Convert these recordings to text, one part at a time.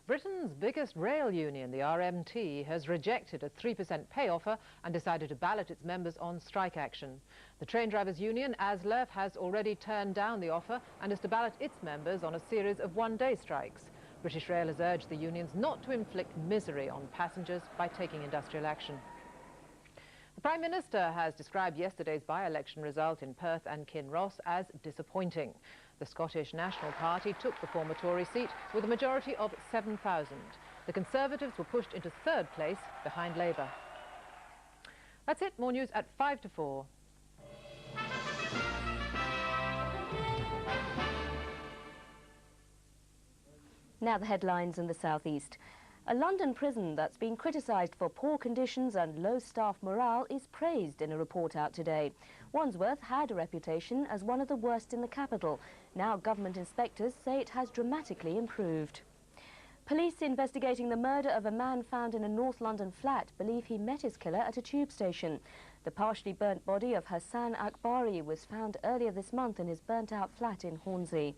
Britain's biggest rail union, the RMT, has rejected a 3% pay offer and decided to ballot its members on strike action. The train drivers' union, ASLEF, has already turned down the offer and is to ballot its members on a series of one-day strikes. British Rail has urged the unions not to inflict misery on passengers by taking industrial action. The Prime Minister has described yesterday's by-election result in Perth and Kinross as disappointing. The Scottish National Party took the former Tory seat with a majority of 7,000. The Conservatives were pushed into third place behind Labour. That's it. More news at 5 to 4. Now the headlines in the South East. A London prison that's been criticised for poor conditions and low staff morale is praised in a report out today. Wandsworth had a reputation as one of the worst in the capital. Now government inspectors say it has dramatically improved. Police investigating the murder of a man found in a North London flat believe he met his killer at a tube station. The partially burnt body of Hassan Akbari was found earlier this month in his burnt-out flat in Hornsey.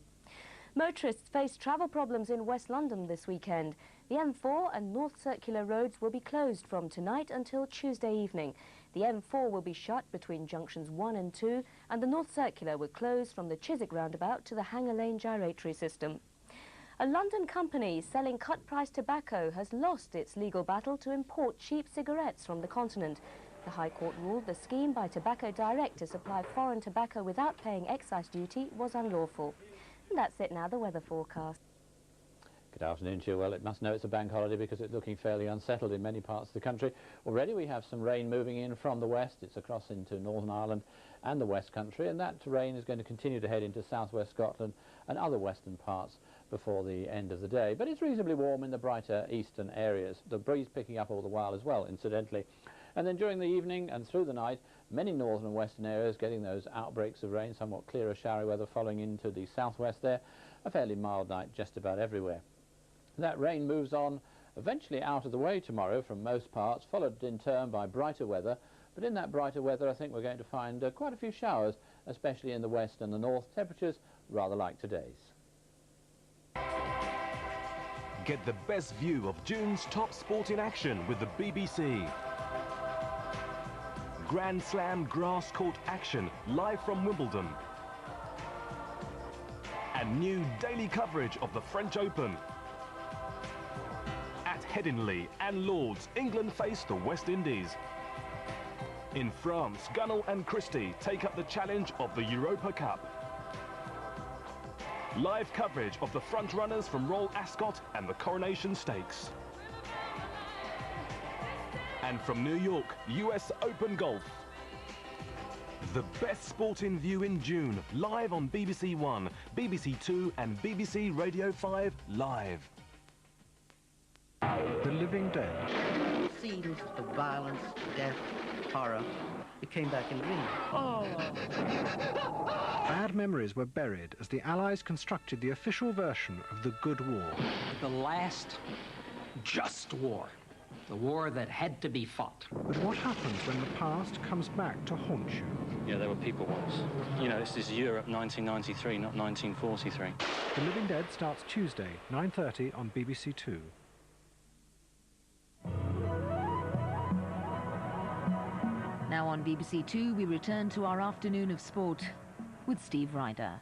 Motorists face travel problems in West London this weekend. The M4 and North Circular roads will be closed from tonight until Tuesday evening. The M4 will be shut between junctions 1 and 2, and the North Circular will close from the Chiswick roundabout to the Hanger Lane gyratory system. A London company selling cut-price tobacco has lost its legal battle to import cheap cigarettes from the continent. The High Court ruled the scheme by Tobacco Direct to supply foreign tobacco without paying excise duty was unlawful. And that's it now, the weather forecast. Good afternoon to you. Well, it must know it's a bank holiday because it's looking fairly unsettled in many parts of the country. Already we have some rain moving in from the west. It's across into Northern Ireland and the West Country, and that rain is going to continue to head into southwest Scotland and other western parts before the end of the day. But it's reasonably warm in the brighter eastern areas. The breeze picking up all the while as well, incidentally. And then during the evening and through the night, many northern and western areas getting those outbreaks of rain, somewhat clearer showery weather following into the southwest there. A fairly mild night just about everywhere. That rain moves on eventually out of the way tomorrow from most parts, followed in turn by brighter weather. But in that brighter weather I think we're going to find quite a few showers, especially in the west and the north. Temperatures rather like today's. Get the best view of June's top sport in action with the BBC. Grand Slam grass court action live from Wimbledon. And new daily coverage of the French Open. At Headingley and Lords, England face the West Indies. In France, Gunnell and Christie take up the challenge of the Europa Cup. Live coverage of the front runners from Royal Ascot and the Coronation Stakes. And from New York, US Open Golf. The best sporting view in June, live on BBC One, BBC 2 and BBC Radio 5 Live. The Living Dead. Scenes of violence, death, horror. It came back in dreams. Bad memories were buried as the Allies constructed the official version of the Good War. The last just war. The war that had to be fought. But what happens when the past comes back to haunt you? Yeah, there were people once. You know, this is Europe 1993, not 1943. The Living Dead starts Tuesday, 9:30 on BBC2. Now on BBC2, we return to our afternoon of sport with Steve Ryder.